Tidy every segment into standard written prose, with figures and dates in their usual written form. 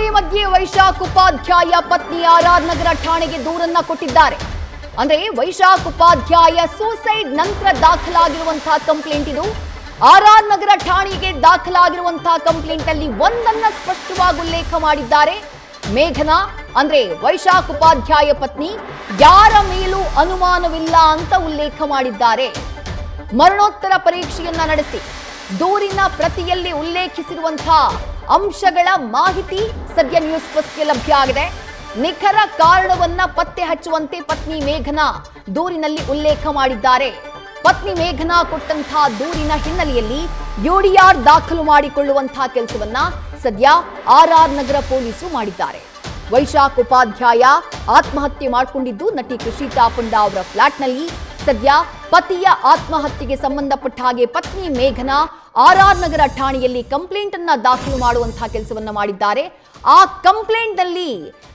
ಈ ಮಧ್ಯೆ ವೈಶಾಖ್ ಉಪಾಧ್ಯಾಯ ಪತ್ನಿ ಆರ್ ನಗರ ಠಾಣೆಗೆ ದೂರನ್ನ ಕೊಟ್ಟಿದ್ದಾರೆ. ಅಂದ್ರೆ ವೈಶಾಖ್ ಉಪಾಧ್ಯಾಯ ಸೂಸೈಡ್ ನಂತರ ದಾಖಲಾಗಿರುವಂತಹ ಕಂಪ್ಲೇಂಟ್ ಇದು. ಆರ್ ನಗರ ಠಾಣೆಗೆ ದಾಖಲಾಗಿರುವಂತಹ ಕಂಪ್ಲೇಂಟ್ ಅಲ್ಲಿ ಒಂದನ್ನ ಸ್ಪಷ್ಟವಾಗಿ ಉಲ್ಲೇಖ ಮಾಡಿದ್ದಾರೆ. ಮೇಘನಾ ಅಂದ್ರೆ ವೈಶಾಖ್ ಉಪಾಧ್ಯಾಯ ಪತ್ನಿ ಯಾರ ಮೇಲೂ ಅನುಮಾನವಿಲ್ಲ ಅಂತ ಉಲ್ಲೇಖ ಮಾಡಿದ್ದಾರೆ. ಮರಣೋತ್ತರ ಪರೀಕ್ಷೆಯನ್ನ ನಡೆಸಿ ದೂರಿನ ಪ್ರತಿಯಲ್ಲಿ ಉಲ್ಲೇಖಿಸಿರುವಂತಹ ಅಂಶಗಳ ಮಾಹಿತಿ ಸದ್ಯ ನ್ಯೂಸ್ ಫಸ್ಟ್ಗೆ ಲಭ್ಯ ಆಗಿದೆ. ನಿಖರ ಕಾರಣವನ್ನ ಪತ್ತೆ ಹಚ್ಚುವಂತೆ ಪತ್ನಿ ಮೇಘನಾ ದೂರಿನಲ್ಲಿ ಉಲ್ಲೇಖ ಮಾಡಿದ್ದಾರೆ. ಪತ್ನಿ ಮೇಘನಾ ಕೊಟ್ಟಂತಹ ದೂರಿನ ಹಿನ್ನೆಲೆಯಲ್ಲಿ ಯುಡಿಆರ್ ದಾಖಲು ಮಾಡಿಕೊಳ್ಳುವಂತಹ ಕೆಲಸವನ್ನ ಸದ್ಯ ಆರ್ ನಗರ ಪೊಲೀಸರು ಮಾಡಿದ್ದಾರೆ. ವೈಶಾಖ್ ಉಪಾಧ್ಯಾಯ ಆತ್ಮಹತ್ಯೆ ಮಾಡಿಕೊಂಡಿದ್ದು ನಟಿ ಕೃಷಿ ತಾಪಂಡ ಅವರ ಫ್ಲಾಟ್ನಲ್ಲಿ. ಸದ್ಯ ಪತಿಯ ಆತ್ಮಹತ್ಯೆಗೆ ಸಂಬಂಧಪಟ್ಟ ಹಾಗೆ ಪತ್ನಿ ಮೇಘನಾ ಆರ್ ನಗರ ಠಾಣೆಯಲ್ಲಿ ಕಂಪ್ಲೇಂಟ್ ಅನ್ನ ದಾಖಲು ಮಾಡುವಂತಹ ಕೆಲಸವನ್ನ ಮಾಡಿದ್ದಾರೆ. ಆ ಕಂಪ್ಲೇಂಟ್ ನಲ್ಲಿ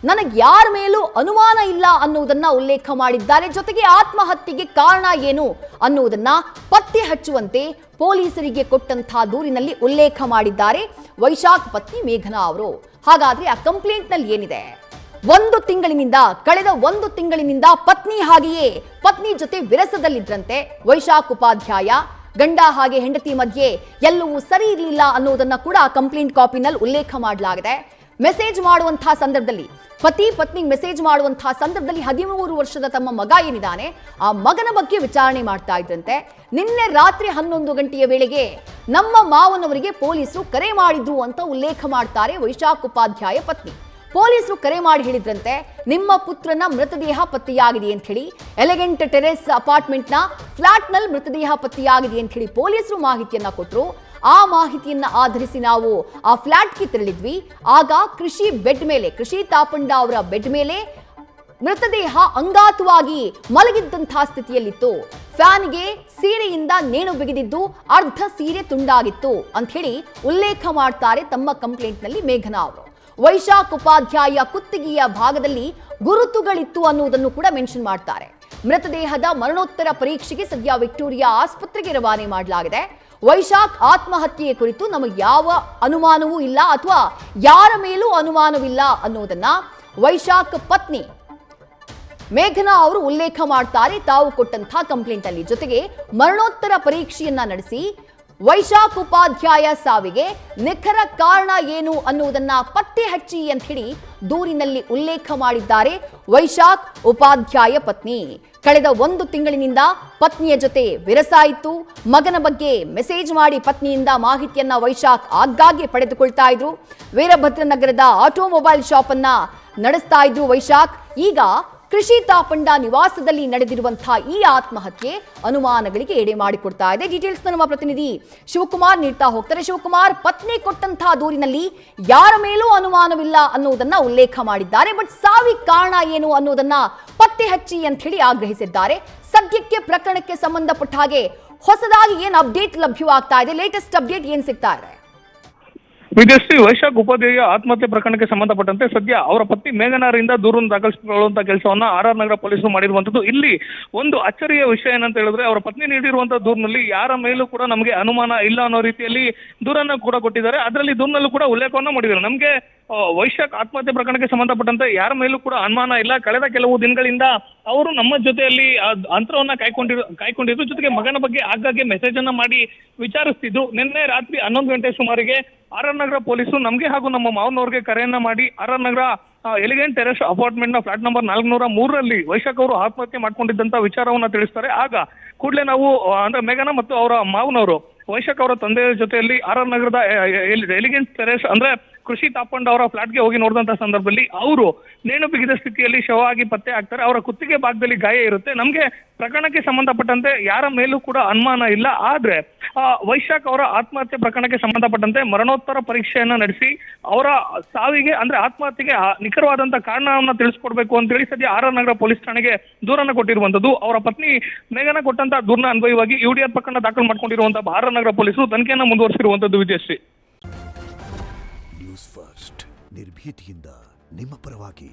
ನನಗೆ ಯಾರ ಮೇಲೂ ಅನುಮಾನ ಇಲ್ಲ ಅನ್ನುವುದನ್ನ ಉಲ್ಲೇಖ ಮಾಡಿದ್ದಾರೆ. ಜೊತೆಗೆ ಆತ್ಮಹತ್ಯೆಗೆ ಕಾರಣ ಏನು ಅನ್ನುವುದನ್ನ ಪತ್ತೆ ಹಚ್ಚುವಂತೆ ಪೊಲೀಸರಿಗೆ ಕೊಟ್ಟಂತಹ ದೂರಿನಲ್ಲಿ ಉಲ್ಲೇಖ ಮಾಡಿದ್ದಾರೆ ವೈಶಾಖ್ ಪತ್ನಿ ಮೇಘನಾ ಅವರು. ಹಾಗಾದ್ರೆ ಆ ಕಂಪ್ಲೇಂಟ್ ನಲ್ಲಿ ಏನಿದೆ? ಕಳೆದ ಒಂದು ತಿಂಗಳಿನಿಂದ ಪತ್ನಿ ಹಾಗೆಯೇ ಪತ್ನಿ ಜೊತೆ ವಿರಸದಲ್ಲಿದ್ರಂತೆ ವೈಶಾಖ್ ಉಪಾಧ್ಯಾಯ. ಗಂಡ ಹಾಗೆ ಹೆಂಡತಿ ಮಧ್ಯೆ ಎಲ್ಲವೂ ಸರಿ ಇರಲಿಲ್ಲ ಅನ್ನೋದನ್ನ ಕೂಡ ಆ ಕಂಪ್ಲೇಂಟ್ ಕಾಪಿನಲ್ಲಿ ಉಲ್ಲೇಖ ಮಾಡಲಾಗಿದೆ. ಮೆಸೇಜ್ ಮಾಡುವಂತಹ ಸಂದರ್ಭದಲ್ಲಿ ಪತ್ನಿ ಮೆಸೇಜ್ ಮಾಡುವಂತಹ ಸಂದರ್ಭದಲ್ಲಿ 13 ವರ್ಷದ ತಮ್ಮ ಮಗ ಏನಿದ್ದಾನೆ ಆ ಮಗನ ಬಗ್ಗೆ ವಿಚಾರಣೆ ಮಾಡ್ತಾ ಇದ್ರಂತೆ. ನಿನ್ನೆ ರಾತ್ರಿ 11 ಗಂಟೆಯ ವೇಳೆಗೆ ನಮ್ಮ ಮಾವನವರಿಗೆ ಪೊಲೀಸರು ಕರೆ ಮಾಡಿದ್ರು ಅಂತ ಉಲ್ಲೇಖ ಮಾಡ್ತಾರೆ ವೈಶಾಖ್ ಉಪಾಧ್ಯಾಯ ಪತ್ನಿ. ಪೊಲೀಸರು ಕರೆ ಮಾಡಿ ಹೇಳಿದ್ರಂತೆ, ನಿಮ್ಮ ಪುತ್ರನ ಮೃತದೇಹ ಪತ್ತೆಯಾಗಿದೆ ಅಂತ ಹೇಳಿ, ಎಲಿಗೆಂಟ್ ಟೆರೆಸ್ ಅಪಾರ್ಟ್ಮೆಂಟ್ ನ ಫ್ಲಾಟ್ ನಲ್ಲಿ ಮೃತದೇಹ ಪತ್ತೆಯಾಗಿದೆ ಅಂತ ಹೇಳಿ ಪೊಲೀಸರು ಮಾಹಿತಿಯನ್ನ ಕೊಟ್ಟರು. ಆ ಮಾಹಿತಿಯನ್ನ ಆಧರಿಸಿ ನಾವು ಆ ಫ್ಲಾಟ್ಗೆ ತೆರಳಿದ್ವಿ. ಆಗ ಕೃಷಿ ತಾಪಂಡ ಅವರ ಬೆಡ್ ಮೇಲೆ ಮೃತದೇಹ ಅಂಗಾತವಾಗಿ ಮಲಗಿದ್ದಂತಹ ಸ್ಥಿತಿಯಲ್ಲಿತ್ತು. ಫ್ಯಾನ್ಗೆ ಸೀರೆಯಿಂದ ನೇಣು ಬಿಗಿದಿದ್ದು ಅರ್ಧ ಸೀರೆ ತುಂಡಾಗಿತ್ತು ಅಂತ ಹೇಳಿ ಉಲ್ಲೇಖ ಮಾಡ್ತಾರೆ ತಮ್ಮ ಕಂಪ್ಲೇಂಟ್ ನಲ್ಲಿ ಮೇಘನಾ ಅವರು. ವೈಶಾಖ್ ಉಪಾಧ್ಯಾಯ ಕುತ್ತಿಗೆಯ ಭಾಗದಲ್ಲಿ ಗುರುತುಗಳಿತ್ತು ಅನ್ನುವುದನ್ನು ಕೂಡ ಮೆನ್ಷನ್ ಮಾಡ್ತಾರೆ. ಮೃತದೇಹದ ಮರಣೋತ್ತರ ಪರೀಕ್ಷೆಗೆ ಸದ್ಯ ವಿಕ್ಟೋರಿಯಾ ಆಸ್ಪತ್ರೆಗೆ ರವಾನೆ ಮಾಡಲಾಗಿದೆ. ವೈಶಾಖ್ ಆತ್ಮಹತ್ಯೆ ಕುರಿತು ನಮಗೆ ಯಾವ ಅನುಮಾನವೂ ಇಲ್ಲ ಅಥವಾ ಯಾರ ಮೇಲೂ ಅನುಮಾನವಿಲ್ಲ ಅನ್ನೋದನ್ನ ವೈಶಾಖ್ ಪತ್ನಿ ಮೇಘನಾ ಅವರು ಉಲ್ಲೇಖ ಮಾಡ್ತಾರೆ ತಾವು ಕೊಟ್ಟಂತಹ ಕಂಪ್ಲೇಂಟ್ ಅಲ್ಲಿ. ಜೊತೆಗೆ ಮರಣೋತ್ತರ ಪರೀಕ್ಷೆಯನ್ನ ನಡೆಸಿ ವೈಶಾಖ್ ಉಪಾಧ್ಯಾಯ ಸಾವಿಗೆ ನಿಖರ ಕಾರಣ ಏನು ಅನ್ನುವುದನ್ನ ಪತ್ತೆ ಹಚ್ಚಿ ಅಂತ ಹೇಳಿ ದೂರಿನಲ್ಲಿ ಉಲ್ಲೇಖ ಮಾಡಿದ್ದಾರೆ ವೈಶಾಖ್ ಉಪಾಧ್ಯಾಯ ಪತ್ನಿ. ಕಳೆದ 1 ತಿಂಗಳಿನಿಂದ ಪತ್ನಿಯ ಜೊತೆ ವಿರಸ ಇತ್ತು. ಮಗನ ಬಗ್ಗೆ ಮೆಸೇಜ್ ಮಾಡಿ ಪತ್ನಿಯಿಂದ ಮಾಹಿತಿಯನ್ನ ವೈಶಾಖ್ ಆಗಾಗ್ಗೆ ಪಡೆದುಕೊಳ್ತಾ ಇದ್ರು. ವೀರಭದ್ರನಗರದ ಆಟೋಮೊಬೈಲ್ ಶಾಪ್ ಅನ್ನ ನಡೆಸ್ತಾ ಇದ್ರು ವೈಶಾಖ್. ಈಗ ಕೃಷಿ ತಾಪಂಡ ನಿವಾಸದಲ್ಲಿ ನಡೆದಿರುವಂತಹ ಈ ಆತ್ಮಹತ್ಯೆ ಅನುಮಾನಗಳಿಗೆ ಎಡೆ ಮಾಡಿಕೊಡ್ತಾ ಇದೆ. ಡೀಟೇಲ್ಸ್ ನಮ್ಮ ಪ್ರತಿನಿಧಿ ಶಿವಕುಮಾರ್ ನೀಡ್ತಾ ಹೋಗ್ತಾರೆ. ಶಿವಕುಮಾರ್, ಪತ್ನಿ ಕೊಟ್ಟಂತಹ ದೂರಿನಲ್ಲಿ ಯಾರ ಮೇಲೂ ಅನುಮಾನವಿಲ್ಲ ಅನ್ನುವುದನ್ನ ಉಲ್ಲೇಖ ಮಾಡಿದ್ದಾರೆ. ಬಟ್ ಸಾವಿಗೆ ಕಾರಣ ಏನು ಅನ್ನೋದನ್ನ ಪತ್ತೆ ಹಚ್ಚಿ ಅಂತ ಹೇಳಿ ಆಗ್ರಹಿಸಿದ್ದಾರೆ. ಸದ್ಯಕ್ಕೆ ಪ್ರಕರಣಕ್ಕೆ ಸಂಬಂಧಪಟ್ಟ ಹಾಗೆ ಹೊಸದಾಗಿ ಏನ್ ಅಪ್ಡೇಟ್ ಲಭ್ಯವಾಗ್ತಾ ಇದೆ? ಲೇಟೆಸ್ಟ್ ಅಪ್ಡೇಟ್ ಏನ್ ಸಿಗ್ತಾ ಇದೆ? ವಿಜಯಶ್ರೀ, ವೈಶಾಖ್ ಉಪಾಧ್ಯಾಯ ಆತ್ಮಹತ್ಯೆ ಪ್ರಕರಣಕ್ಕೆ ಸಂಬಂಧಪಟ್ಟಂತೆ ಸದ್ಯ ಅವರ ಪತ್ನಿ ಮೇಘನಾರಿಂದ ದೂರನ್ನು ದಾಖಲಿಸಿಕೊಳ್ಳುವಂತಹ ಕೆಲಸವನ್ನ ಆರ್ ನಗರ ಪೊಲೀಸರು ಮಾಡಿರುವಂತದ್ದು. ಇಲ್ಲಿ ಒಂದು ಅಚ್ಚರಿಯ ವಿಷಯ ಏನಂತ ಹೇಳಿದ್ರೆ, ಅವರ ಪತ್ನಿ ನೀಡಿರುವಂತಹ ದೂರಿನಲ್ಲಿ ಯಾರ ಮೇಲೂ ಕೂಡ ನಮಗೆ ಅನುಮಾನ ಇಲ್ಲ ಅನ್ನೋ ರೀತಿಯಲ್ಲಿ ದೂರನ್ನು ಕೂಡ ಕೊಟ್ಟಿದ್ದಾರೆ. ಅದರಲ್ಲಿ ದೂರಿನಲ್ಲೂ ಕೂಡ ಉಲ್ಲೇಖವನ್ನ ಮಾಡಿದ್ದಾರೆ. ನಮಗೆ ವೈಶಾಖ್ ಆತ್ಮಹತ್ಯೆ ಪ್ರಕರಣಕ್ಕೆ ಸಂಬಂಧಪಟ್ಟಂತೆ ಯಾರ ಮೇಲೂ ಕೂಡ ಅನುಮಾನ ಇಲ್ಲ. ಕಳೆದ ಕೆಲವು ದಿನಗಳಿಂದ ಅವರು ನಮ್ಮ ಜೊತೆಯಲ್ಲಿ ಅಂತರವನ್ನ ಕಾಯ್ಕೊಂಡಿದ್ರು. ಜೊತೆಗೆ ಮಗನ ಬಗ್ಗೆ ಆಗಾಗ್ಗೆ ಮೆಸೇಜ್ ಅನ್ನ ಮಾಡಿ ವಿಚಾರಿಸ್ತಿದ್ರು. ನಿನ್ನೆ ರಾತ್ರಿ 11 ಗಂಟೆ ಸುಮಾರಿಗೆ ಆರ್ ನಗರ ಪೊಲೀಸರು ನಮಗೆ ಹಾಗೂ ನಮ್ಮ ಮಾವನವ್ರಿಗೆ ಕರೆಯನ್ನ ಮಾಡಿ ಆರ್ ನಗರ ಎಲಿಗೆಂಟ್ ಟೆರೆಸ್ ಅಪಾರ್ಟ್ಮೆಂಟ್ ನ ಫ್ಲಾಟ್ ನಂಬರ್ 403 ವೈಶಾಖ್ ಅವರು ಆತ್ಮಹತ್ಯೆ ಮಾಡ್ಕೊಂಡಿದ್ದಂತ ವಿಚಾರವನ್ನ ತಿಳಿಸ್ತಾರೆ. ಆಗ ಕೂಡಲೇ ನಾವು ಅಂದ್ರೆ ಮೇಘನಾ ಮತ್ತು ಅವರ ಮಾವನವರು ವೈಶಾಖ್ ಅವರ ತಂದೆಯ ಜೊತೆಯಲ್ಲಿ ಆರ್ ನಗರದ ಎಲಿಗೆಂಟ್ ಟೆರೆಸ್ ಅಂದ್ರೆ ಕೃಷಿ ತಾಪಂಡ ಅವರ ಫ್ಲಾಟ್ಗೆ ಹೋಗಿ ನೋಡಿದಂತ ಸಂದರ್ಭದಲ್ಲಿ ಅವರು ನೇಣು ಬಿಗಿದ ಸ್ಥಿತಿಯಲ್ಲಿ ಶವ ಆಗಿ ಪತ್ತೆ ಆಗ್ತಾರೆ. ಅವರ ಕುತ್ತಿಗೆ ಭಾಗದಲ್ಲಿ ಗಾಯ ಇರುತ್ತೆ. ನಮಗೆ ಪ್ರಕರಣಕ್ಕೆ ಸಂಬಂಧಪಟ್ಟಂತೆ ಯಾರ ಮೇಲೂ ಕೂಡ ಅನುಮಾನ ಇಲ್ಲ. ಆದ್ರೆ ವೈಶಾಖ್ ಅವರ ಆತ್ಮಹತ್ಯೆ ಪ್ರಕರಣಕ್ಕೆ ಸಂಬಂಧಪಟ್ಟಂತೆ ಮರಣೋತ್ತರ ಪರೀಕ್ಷೆಯನ್ನ ನಡೆಸಿ ಅವರ ಸಾವಿಗೆ ಅಂದ್ರೆ ಆತ್ಮಹತ್ಯೆಗೆ ನಿಖರವಾದಂತಹ ಕಾರಣವನ್ನ ತಿಳಿಸ್ಕೊಡ್ಬೇಕು ಅಂತ ಹೇಳಿ ಸದ್ಯ ಆರ್ ನಗರ ಪೊಲೀಸ್ ಠಾಣೆಗೆ ದೂರನ್ನ ಕೊಟ್ಟಿರುವಂತದ್ದು. ಅವರ ಪತ್ನಿ ಮೇಘನಾ ಕೊಟ್ಟಂತ ದೂರನ ಅನ್ವಯವಾಗಿ ಯುಡಿಆರ್ ಪ್ರಕರಣ ದಾಖಲು ಮಾಡ್ಕೊಂಡಿರುವಂತಹ ಆರ್ ನಗರ ಪೊಲೀಸರು ತನಿಖೆಯನ್ನ ಮುಂದುವರಿಸಿರುವಂತದ್ದು. ವಿಜಯಶ್ರೀ, ನ್ಯೂಸ್ ಫಸ್ಟ್ ನಿರ್ಭೀತಿಯಿಂದ ನಿಮ್ಮ ಪರವಾಗಿ.